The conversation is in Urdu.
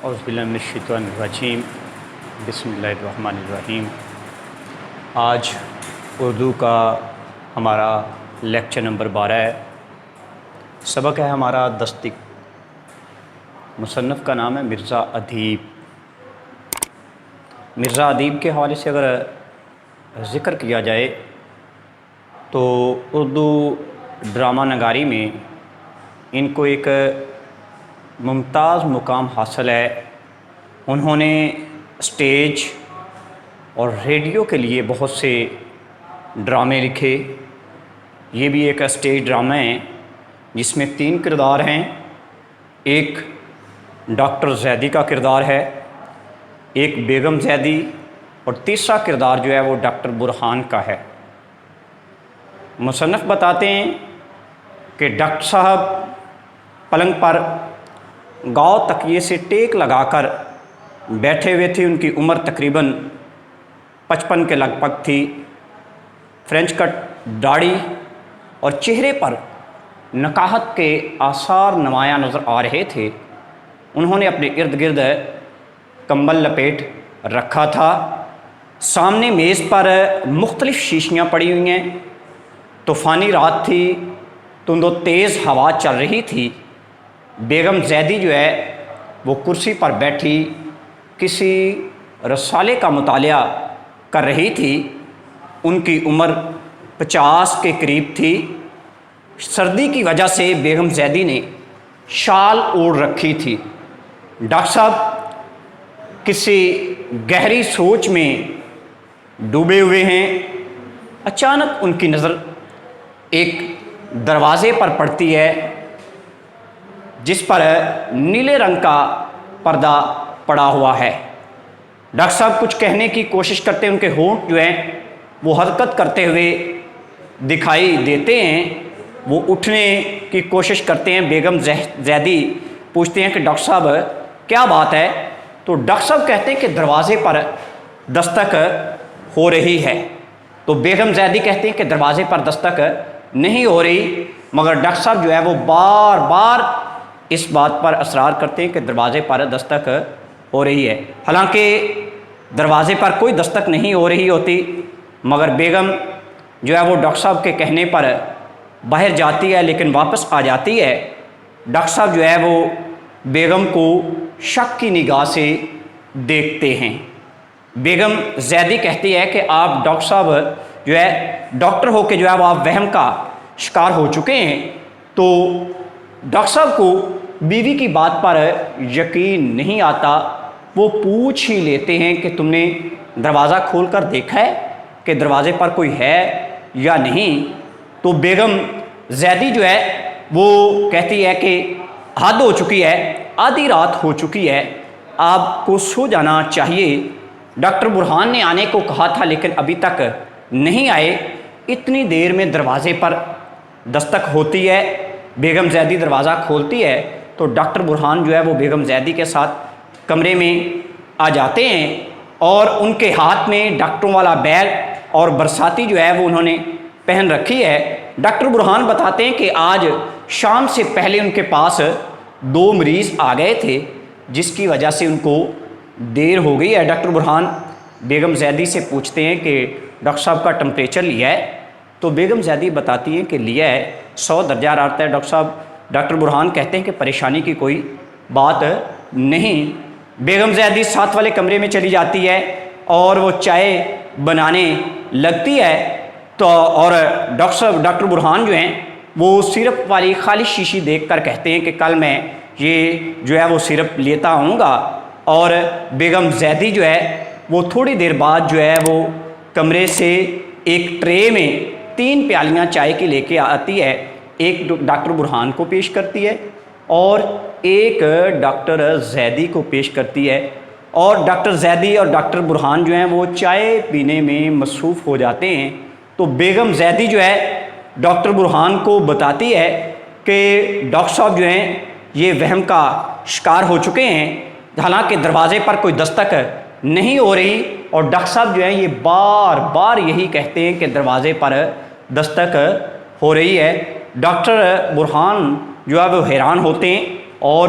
اعوذ باللہ من الشیطان الرجیم بسم اللہ الرحمن الرحیم۔ آج اردو کا ہمارا لیکچر نمبر 12 ہے۔ سبق ہے ہمارا دستک۔ مصنف کا نام ہے مرزا ادیب۔ مرزا ادیب کے حوالے سے اگر ذکر کیا جائے تو اردو ڈرامہ نگاری میں ان کو ایک ممتاز مقام حاصل ہے۔ انہوں نے اسٹیج اور ریڈیو کے لیے بہت سے ڈرامے لکھے۔ یہ بھی ایک اسٹیج ڈرامہ ہے جس میں 3 کردار ہیں۔ ایک ڈاکٹر زیدی کا کردار ہے، ایک بیگم زیدی، اور تیسرا کردار جو ہے وہ ڈاکٹر برہان کا ہے۔ مصنف بتاتے ہیں کہ ڈاکٹر صاحب پلنگ پر گاؤ تکیے سے ٹیک لگا کر بیٹھے ہوئے تھے۔ ان کی عمر تقریباً 55 کے لگ بھگ تھی۔ فرینچ کٹ داڑھی اور چہرے پر نکاحت کے آثار نمایاں نظر آ رہے تھے۔ انہوں نے اپنے ارد گرد کمبل لپیٹ رکھا تھا۔ سامنے میز پر مختلف شیشیاں پڑی ہوئی ہیں۔ طوفانی رات تھی، تند و تیز ہوا چل رہی تھی۔ بیگم زیدی جو ہے وہ کرسی پر بیٹھی کسی رسالے کا مطالعہ کر رہی تھی۔ ان کی عمر 50 کے قریب تھی۔ سردی کی وجہ سے بیگم زیدی نے شال اوڑھ رکھی تھی۔ ڈاکٹر صاحب کسی گہری سوچ میں ڈوبے ہوئے ہیں۔ اچانک ان کی نظر ایک دروازے پر پڑتی ہے جس پر نیلے رنگ کا پردہ پڑا ہوا ہے۔ ڈاکٹر صاحب کچھ کہنے کی کوشش کرتے ہیں، ان کے ہونٹ جو ہیں وہ حرکت کرتے ہوئے دکھائی دیتے ہیں۔ وہ اٹھنے کی کوشش کرتے ہیں۔ بیگم زیدی پوچھتے ہیں کہ ڈاکٹر صاحب کیا بات ہے؟ تو ڈاکٹر صاحب کہتے ہیں کہ دروازے پر دستک ہو رہی ہے۔ تو بیگم زیدی کہتے ہیں کہ دروازے پر دستک نہیں ہو رہی، مگر ڈاکٹر صاحب جو ہے وہ بار بار اس بات پر اصرار کرتے ہیں کہ دروازے پر دستک ہو رہی ہے۔ حالانکہ دروازے پر کوئی دستک نہیں ہو رہی ہوتی، مگر بیگم جو ہے وہ ڈاکٹر صاحب کے کہنے پر باہر جاتی ہے لیکن واپس آ جاتی ہے۔ ڈاکٹر صاحب جو ہے وہ بیگم کو شک کی نگاہ سے دیکھتے ہیں۔ بیگم زیدی کہتی ہے کہ آپ ڈاکٹر صاحب جو ہے ڈاکٹر ہو کے جو ہے وہ آپ وہم کا شکار ہو چکے ہیں۔ تو ڈاکٹر صاحب کو بیوی کی بات پر یقین نہیں آتا۔ وہ پوچھ ہی لیتے ہیں کہ تم نے دروازہ کھول کر دیکھا ہے کہ دروازے پر کوئی ہے یا نہیں؟ تو بیگم زیدی جو ہے وہ کہتی ہے کہ حد ہو چکی ہے، آدھی رات ہو چکی ہے، آپ کو سو جانا چاہیے۔ ڈاکٹر برہان نے آنے کو کہا تھا لیکن ابھی تک نہیں آئے۔ اتنی دیر میں دروازے پر دستک ہوتی ہے۔ بیگم زیدی دروازہ کھولتی ہے تو ڈاکٹر برہان جو ہے وہ بیگم زیدی کے ساتھ کمرے میں آ جاتے ہیں، اور ان کے ہاتھ میں ڈاکٹروں والا بیگ اور برساتی جو ہے وہ انہوں نے پہن رکھی ہے۔ ڈاکٹر برہان بتاتے ہیں کہ آج شام سے پہلے ان کے پاس 2 مریض آ گئے تھے جس کی وجہ سے ان کو دیر ہو گئی ہے۔ ڈاکٹر برہان بیگم زیدی سے پوچھتے ہیں کہ ڈاکٹر صاحب کا ٹمپریچر لیا ہے؟ تو بیگم زیدی بتاتی ہیں کہ لیا ہے، 100 درجہ حرارت ہے ڈاکٹر صاحب۔ ڈاکٹر برہان کہتے ہیں کہ پریشانی کی کوئی بات نہیں۔ بیگم زیدی ساتھ والے کمرے میں چلی جاتی ہے اور وہ چائے بنانے لگتی ہے۔ تو اور ڈاکٹر برہان جو ہیں وہ سیرپ والی خالی شیشی دیکھ کر کہتے ہیں کہ کل میں یہ جو ہے وہ سیرپ لیتا ہوں گا۔ اور بیگم زیدی جو ہے وہ تھوڑی دیر بعد جو ہے وہ کمرے سے ایک ٹرے میں 3 پیالیاں چائے کی لے کے آتی ہے۔ ایک ڈاکٹر برہان کو پیش کرتی ہے اور ایک ڈاکٹر زیدی کو پیش کرتی ہے، اور ڈاکٹر زیدی اور ڈاکٹر برہان جو ہیں وہ چائے پینے میں مصروف ہو جاتے ہیں۔ تو بیگم زیدی جو ہے ڈاکٹر برہان کو بتاتی ہے کہ ڈاکٹر صاحب جو ہیں یہ وہم کا شکار ہو چکے ہیں، حالانکہ دروازے پر کوئی دستک نہیں ہو رہی، اور ڈاکٹر صاحب جو ہیں یہ بار بار یہی کہتے ہیں کہ دروازے پر دستک ہو رہی ہے۔ ڈاکٹر برہان جو ہے وہ حیران ہوتے ہیں اور